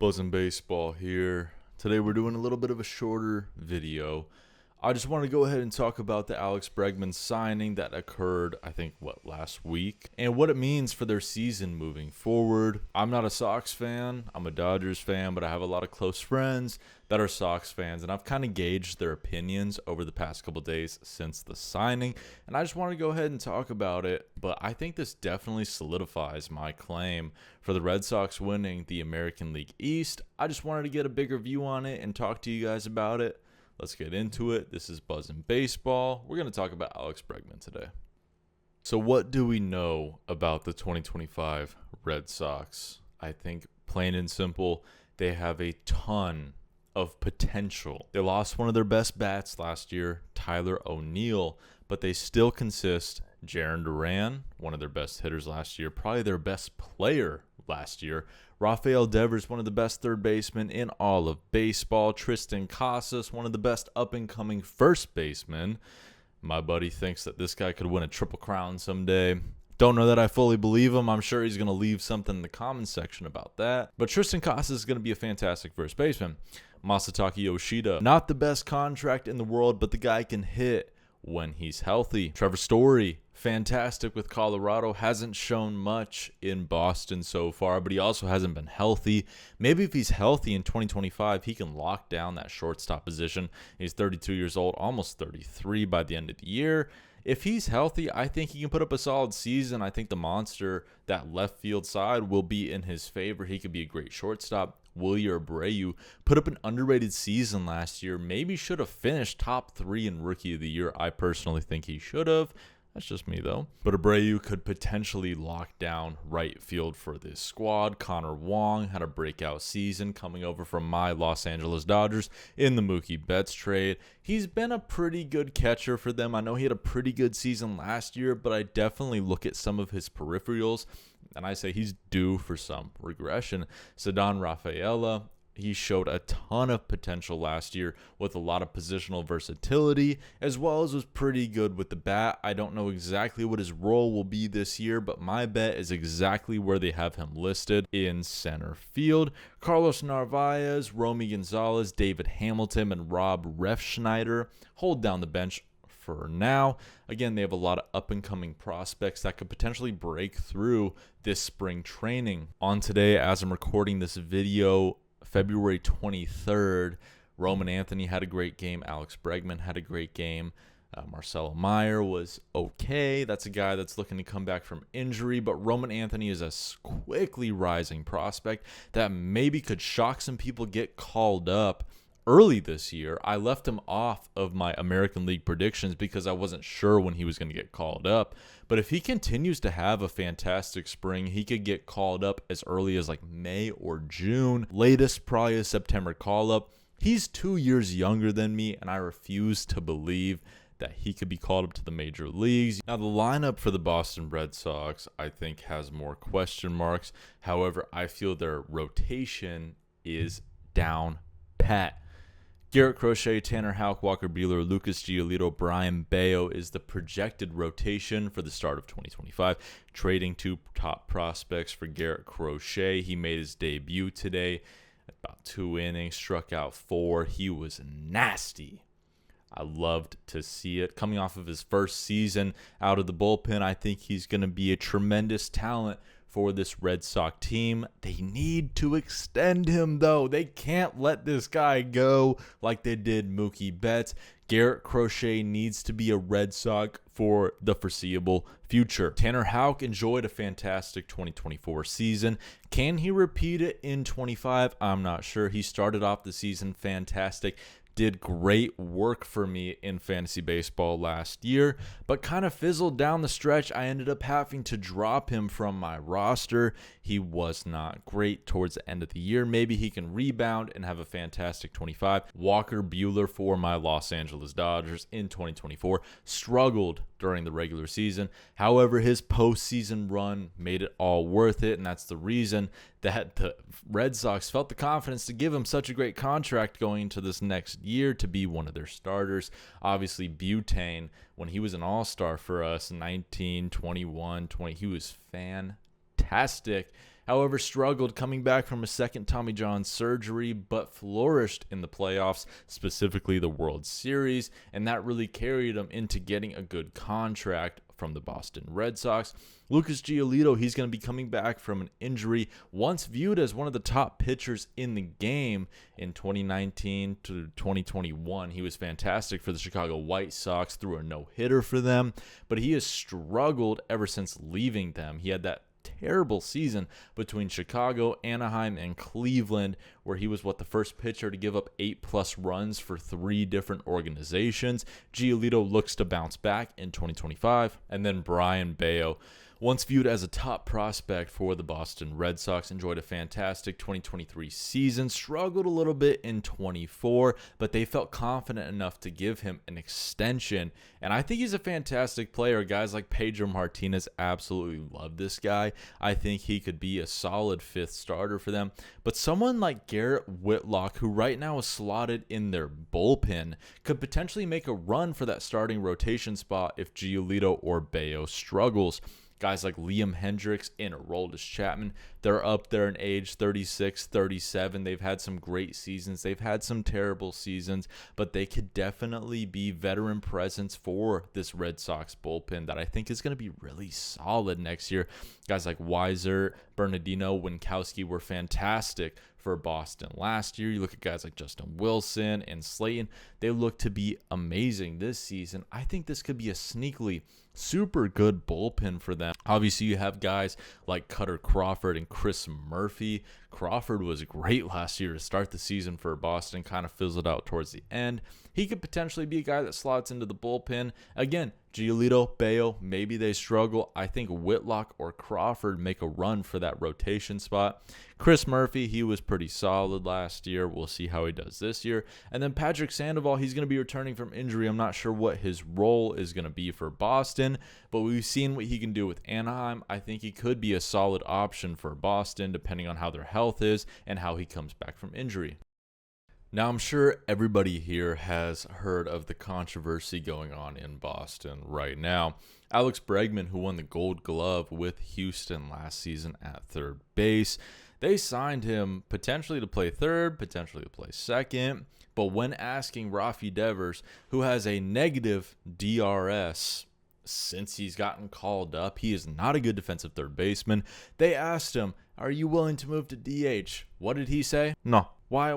Buzzing Baseball here. Today we're doing a little bit of a shorter video. I just want to go ahead and talk about the Alex Bregman signing that occurred, last week, and what it means for their season moving forward. I'm not a Sox fan, I'm a Dodgers fan, but I have a lot of close friends that are Sox fans, and I've kind of gauged their opinions over the past couple days since the signing, and I just want to go ahead and talk about it. But I think this definitely solidifies my claim for the Red Sox winning the American League East. I just wanted to get a bigger view on it and talk to you guys about it. Let's get into it. This is Buzzin' Baseball. We're going to talk about Alex Bregman today. So what do we know about the 2025 Red Sox? I think plain and simple, they have a ton of potential. They lost one of their best bats last year, Tyler O'Neill, but they still consist Jarren Duran, one of their best hitters last year, probably their best player last year. Rafael Devers, one of the best third basemen in all of baseball. Tristan Casas, one of the best up-and-coming first basemen. My buddy thinks that this guy could win a triple crown someday. Don't know that I fully believe him. I'm sure he's going to leave something in the comments section about that. But Tristan Casas is going to be a fantastic first baseman. Masataka Yoshida, not the best contract in the world, but the guy can hit when he's healthy. Trevor Story, fantastic with Colorado, hasn't shown much in Boston so far, but he also hasn't been healthy. Maybe if he's healthy in 2025, he can lock down that shortstop position. He's 32 years old, almost 33 by the end of the year. If he's healthy, I think he can put up a solid season. I think the monster, that left field side, will be in his favor. He could be a great shortstop. Wilyer Abreu put up an underrated season last year. Maybe should have finished top 3 in Rookie of the Year. I personally think he should have. That's just me, though. But Abreu could potentially lock down right field for this squad. Connor Wong had a breakout season coming over from my Los Angeles Dodgers in the Mookie Betts trade. He's been a pretty good catcher for them. I know he had a pretty good season last year, but I definitely look at some of his peripherals, and I say he's due for some regression. Ceddanne Rafaela, he showed a ton of potential last year with a lot of positional versatility, as well as was pretty good with the bat. I don't know exactly what his role will be this year, but my bet is exactly where they have him listed, in center field. Carlos Narvaez, Romy Gonzalez, David Hamilton, and Rob Refschneider hold down the bench for now. Again, they have a lot of up-and-coming prospects that could potentially break through this spring training. On today, as I'm recording this video, February 23rd, Roman Anthony had a great game. Alex Bregman had a great game. Marcelo Meyer was okay. That's a guy that's looking to come back from injury, but Roman Anthony is a quickly rising prospect that maybe could shock some people, get called up early this year. I left him off of my American League predictions because I wasn't sure when he was going to get called up. But if he continues to have a fantastic spring, he could get called up as early as May or June. Latest, probably a September call-up. He's 2 years younger than me, and I refuse to believe that he could be called up to the major leagues. Now, the lineup for the Boston Red Sox, I think, has more question marks. However, I feel their rotation is down pat. Garrett Crochet, Tanner Houck, Walker Buehler, Lucas Giolito, Brian Bayo is the projected rotation for the start of 2025. Trading 2 top prospects for Garrett Crochet. He made his debut today. About 2 innings, struck out 4. He was nasty. I loved to see it. Coming off of his first season out of the bullpen, I think he's going to be a tremendous talent for this Red Sox team. They need to extend him, though. They can't let this guy go like they did Mookie Betts. Garrett Crochet needs to be a Red Sox for the foreseeable future. Tanner Houck enjoyed a fantastic 2024 season. Can he repeat it in 25? I'm not sure. He started off the season fantastic. Did great work for me in fantasy baseball last year, but kind of fizzled down the stretch. I ended up having to drop him from my roster. He was not great towards the end of the year. Maybe he can rebound and have a fantastic 25. Walker Buehler for my Los Angeles Dodgers in 2024 struggled during the regular season. However, his postseason run made it all worth it, and that's the reason that the Red Sox felt the confidence to give him such a great contract going into this next year to be one of their starters. Obviously, Butane, when he was an all-star for us, 19, 21, 20, he was fantastic. However, struggled coming back from a second Tommy John surgery, but flourished in the playoffs, specifically the World Series, and that really carried him into getting a good contract from the Boston Red Sox. Lucas Giolito, he's going to be coming back from an injury, once viewed as one of the top pitchers in the game in 2019 to 2021. He was fantastic for the Chicago White Sox, threw a no-hitter for them, but he has struggled ever since leaving them. He had that terrible season between Chicago, Anaheim, and Cleveland, where he was the first pitcher to give up 8+ runs for 3 different organizations. Giolito looks to bounce back in 2025. And then Brayan Bello, once viewed as a top prospect for the Boston Red Sox, enjoyed a fantastic 2023 season, struggled a little bit in 24, but they felt confident enough to give him an extension, and I think he's a fantastic player. Guys like Pedro Martinez absolutely love this guy. I think he could be a solid 5th starter for them, but someone like Garrett Whitlock, who right now is slotted in their bullpen, could potentially make a run for that starting rotation spot if Giolito or Bello struggles. Guys like Liam Hendricks and Aroldis Chapman, they're up there in age, 36, 37. They've had some great seasons. They've had some terrible seasons, but they could definitely be veteran presence for this Red Sox bullpen that I think is going to be really solid next year. Guys like Weiser, Bernardino, Winkowski were fantastic for Boston last year. You look at guys like Justin Wilson and Slayton, they look to be amazing this season. I think this could be a sneakily super good bullpen for them. Obviously, you have guys like Cutter Crawford and Chris Murphy. Crawford was great last year to start the season for Boston, kind of fizzled out towards the end. He could potentially be a guy that slots into the bullpen. Again, Giolito, Bello, maybe they struggle. I think Whitlock or Crawford make a run for that rotation spot. Chris Murphy, he was pretty solid last year. We'll see how he does this year. And then Patrick Sandoval, he's going to be returning from injury. I'm not sure what his role is going to be for Boston, but we've seen what he can do with Anaheim. I think he could be a solid option for Boston, depending on how their health is and how he comes back from injury. Now, I'm sure everybody here has heard of the controversy going on in Boston right now. Alex Bregman, who won the Gold Glove with Houston last season at third base, they signed him potentially to play third, potentially to play second. But when asking Rafi Devers, who has a negative DRS since he's gotten called up, he is not a good defensive third baseman. They asked him, "Are you willing to move to DH?" What did he say? No. Why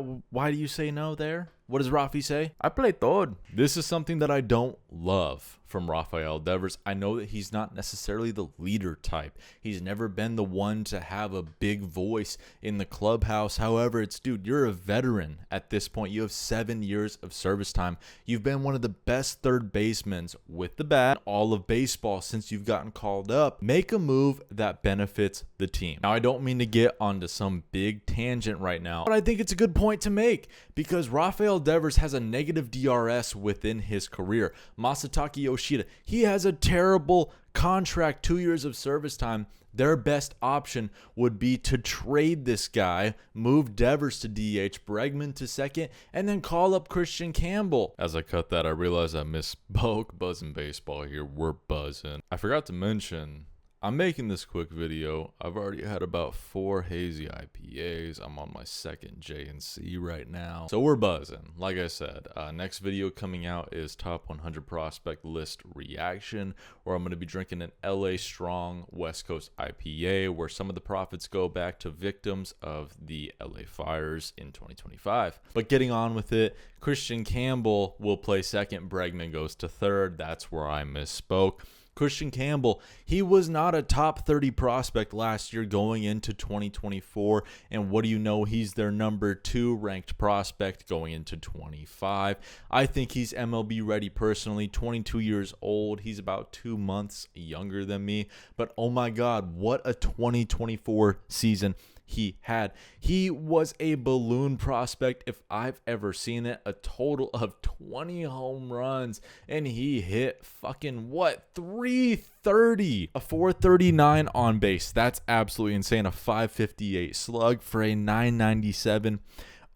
do you say no there? What does Rafi say? I play third. This is something that I don't love from Rafael Devers. I know that he's not necessarily the leader type. He's never been the one to have a big voice in the clubhouse. However, dude, you're a veteran at this point. You have 7 years of service time. You've been one of the best third basemen with the bat all of baseball since you've gotten called up. Make a move that benefits the team. Now, I don't mean to get onto some big tangent right now, but I think it's a good point to make because Rafael Devers has a negative DRS within his career. Masataka Yoshida, he has a terrible contract, 2 years of service time. Their best option would be to trade this guy, move Devers to DH, Bregman to second, and then call up Christian Campbell. As I cut that, I realized I misspoke. Buzzing baseball here. We're buzzing. I forgot to mention, I'm making this quick video. I've already had about 4 hazy IPAs. I'm on my second J&C right now. So we're buzzing. Like I said, next video coming out is top 100 prospect list reaction, where I'm going to be drinking an LA Strong West Coast IPA, where some of the profits go back to victims of the LA fires in 2025. But getting on with it, Christian Campbell will play second. Bregman goes to third. That's where I misspoke. Christian Campbell, he was not a top 30 prospect last year going into 2024. And what do you know? He's their number 2 ranked prospect going into 25. I think he's MLB ready personally. 22 years old. He's about 2 months younger than me. But oh my God, what a 2024 season he had. He was a balloon prospect if I've ever seen it. A total of 20 home runs, and he hit fucking 330, a 439 on base. That's absolutely insane. A 558 slug for a 997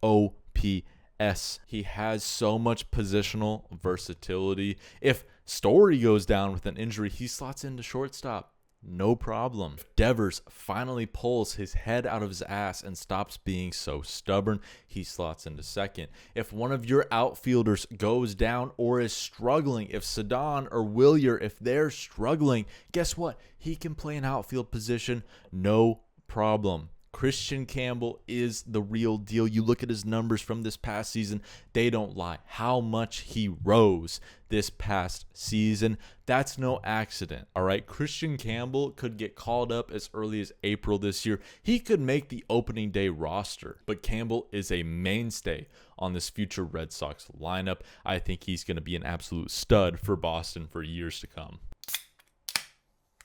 OPS. He has so much positional versatility. If Story goes down with an injury, he slots into shortstop. no problem. If Devers finally pulls his head out of his ass and stops being so stubborn, he slots into second. If one of your outfielders goes down or is struggling, if Cedon or Wilyer, if they're struggling, guess what? He can play an outfield position, no problem. Christian Campbell is the real deal. You look at his numbers from this past season, they don't lie. How much he rose this past season, that's no accident, all right? Christian Campbell could get called up as early as April this year. He could make the opening day roster, but Campbell is a mainstay on this future Red Sox lineup. I think he's going to be an absolute stud for Boston for years to come.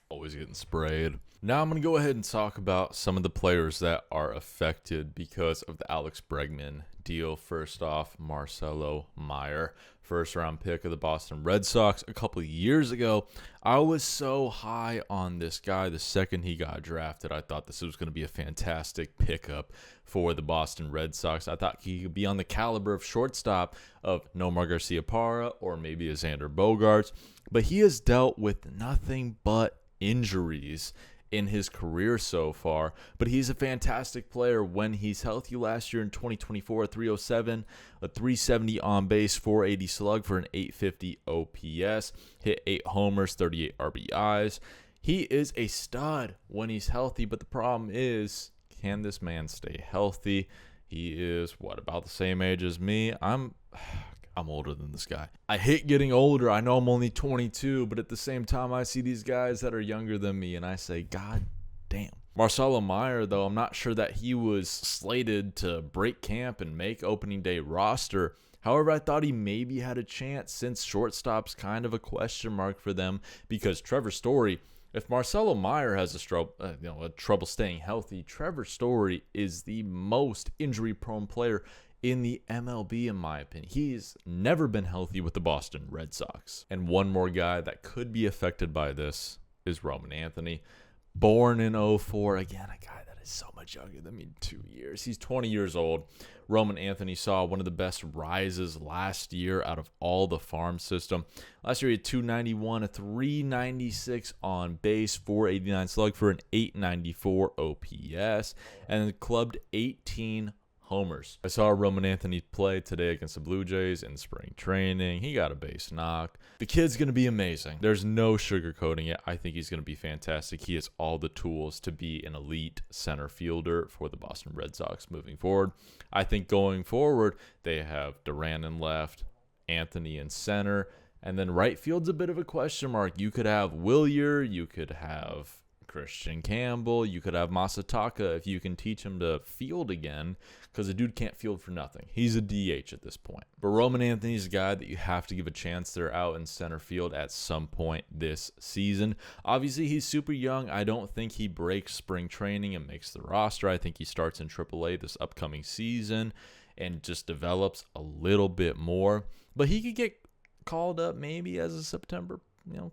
Always getting sprayed. Now I'm going to go ahead and talk about some of the players that are affected because of the Alex Bregman deal. First off, Marcelo Meyer, first round pick of the Boston Red Sox a couple of years ago. I was so high on this guy the second he got drafted. I thought this was going to be a fantastic pickup for the Boston Red Sox. I thought he could be on the caliber of shortstop of Nomar Garciaparra or maybe a Xander Bogaerts, but he has dealt with nothing but injuries in his career so far, but he's a fantastic player when he's healthy. Last year in 2024, 307, a 370 on base, 480 slug for an 850 OPS, hit 8 homers, 38 RBIs. He is a stud when he's healthy, but the problem is, can this man stay healthy? He is, about the same age as me? I'm older than this guy. I hate getting older. I know I'm only 22, but at the same time, I see these guys that are younger than me, and I say, God damn. Marcelo Meyer, though, I'm not sure that he was slated to break camp and make opening day roster. However, I thought he maybe had a chance since shortstop's kind of a question mark for them because Trevor Story, if Marcelo Meyer has a trouble staying healthy, Trevor Story is the most injury-prone player in the MLB, in my opinion. He's never been healthy with the Boston Red Sox. And one more guy that could be affected by this is Roman Anthony. Born in 04, again, a guy that is so much younger than me, 2 years. He's 20 years old. Roman Anthony saw one of the best rises last year out of all the farm system. Last year he had 291, a 396 on base, 489 slug for an 894 OPS, and clubbed 18 homers. I saw Roman Anthony play today against the Blue Jays in spring training. He got a base knock. The kid's going to be amazing. There's no sugarcoating it. I think he's going to be fantastic. He has all the tools to be an elite center fielder for the Boston Red Sox moving forward. I think going forward, they have Duran in left, Anthony in center, and then right field's a bit of a question mark. You could have Wilyer, you could have Christian Campbell, you could have Masataka if you can teach him to field again, because the dude can't field for nothing. He's a DH at this point. But Roman Anthony's a guy that you have to give a chance. They're out in center field at some point this season. Obviously, he's super young. I don't think he breaks spring training and makes the roster. I think he starts in AAA this upcoming season and just develops a little bit more. But he could get called up maybe as a September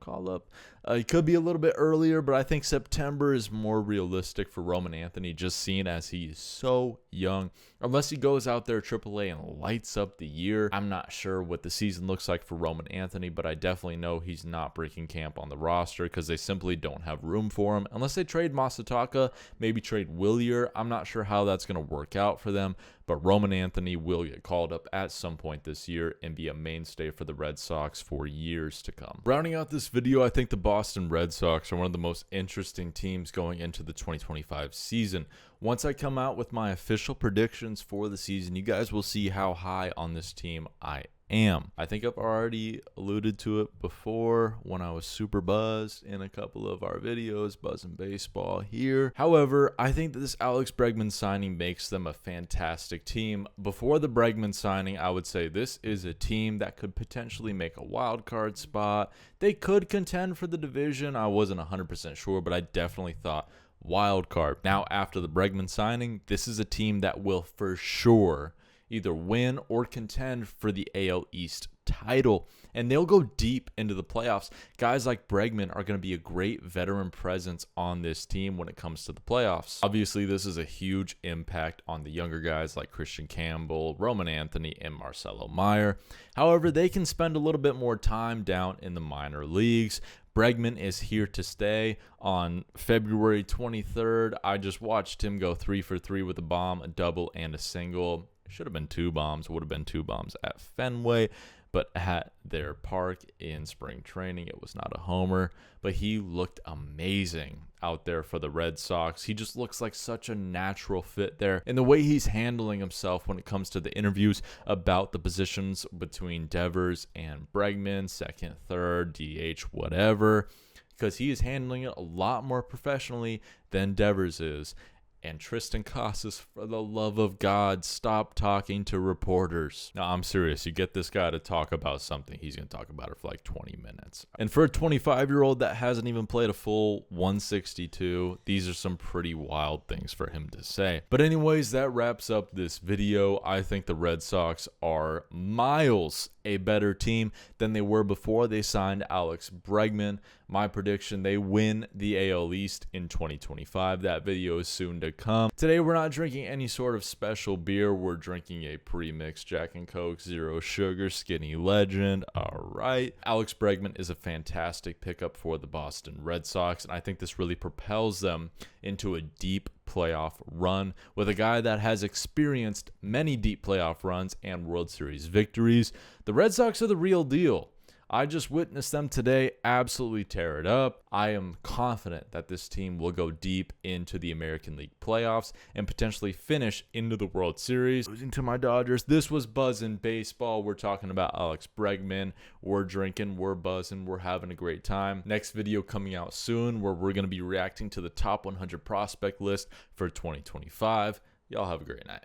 call up. It could be a little bit earlier, but I think September is more realistic for Roman Anthony, just seeing as he is so young. Unless he goes out there AAA and lights up the year, I'm not sure what the season looks like for Roman Anthony, but I definitely know he's not breaking camp on the roster because they simply don't have room for him. Unless they trade Masataka, maybe trade Wilyer. I'm not sure how that's going to work out for them, but Roman Anthony will get called up at some point this year and be a mainstay for the Red Sox for years to come. Rounding out this video, I think the Boston Red Sox are one of the most interesting teams going into the 2025 season. Once I come out with my official predictions for the season, you guys will see how high on this team I am. I think I've already alluded to it before when I was super buzzed in a couple of our videos, Buzzing Baseball here. However, I think that this Alex Bregman signing makes them a fantastic team. Before the Bregman signing, I would say this is a team that could potentially make a wild card spot. They could contend for the division. I wasn't 100% sure, but I definitely thought wild card. Now, after the Bregman signing, this is a team that will for sure either win or contend for the AL East title, and they'll go deep into the playoffs. Guys like Bregman are going to be a great veteran presence on this team when it comes to the playoffs. Obviously, this is a huge impact on the younger guys like Christian Campbell, Roman Anthony, and Marcelo Meyer. However, they can spend a little bit more time down in the minor leagues. Bregman is here to stay. On February 23rd, I just watched him go 3 for 3 with a bomb, a double, and a single. Should have been 2 bombs, would have been 2 bombs at Fenway, but at their park in spring training, it was not a homer. But he looked amazing out there for the Red Sox. He just looks like such a natural fit there. And the way he's handling himself when it comes to the interviews about the positions between Devers and Bregman, second, third, DH, whatever, because he is handling it a lot more professionally than Devers is. And Tristan Casas, for the love of God, stop talking to reporters. No, I'm serious. You get this guy to talk about something, he's going to talk about it for like 20 minutes. And for a 25-year-old that hasn't even played a full 162, these are some pretty wild things for him to say. But anyways, that wraps up this video. I think the Red Sox are miles a better team than they were before they signed Alex Bregman. My prediction, they win the AL East in 2025. That video is soon to come. Today, we're not drinking any sort of special beer. We're drinking a pre-mixed Jack and Coke, zero sugar, Skinny Legend. All right. Alex Bregman is a fantastic pickup for the Boston Red Sox, and I think this really propels them into a deep playoff run with a guy that has experienced many deep playoff runs and World Series victories. The Red Sox are the real deal. I just witnessed them today absolutely tear it up. I am confident that this team will go deep into the American League playoffs and potentially finish into the World Series. Losing to my Dodgers. This was Buzzin' Baseball. We're talking about Alex Bregman. We're drinking, we're buzzing, we're having a great time. Next video coming out soon where we're going to be reacting to the top 100 prospect list for 2025. Y'all have a great night.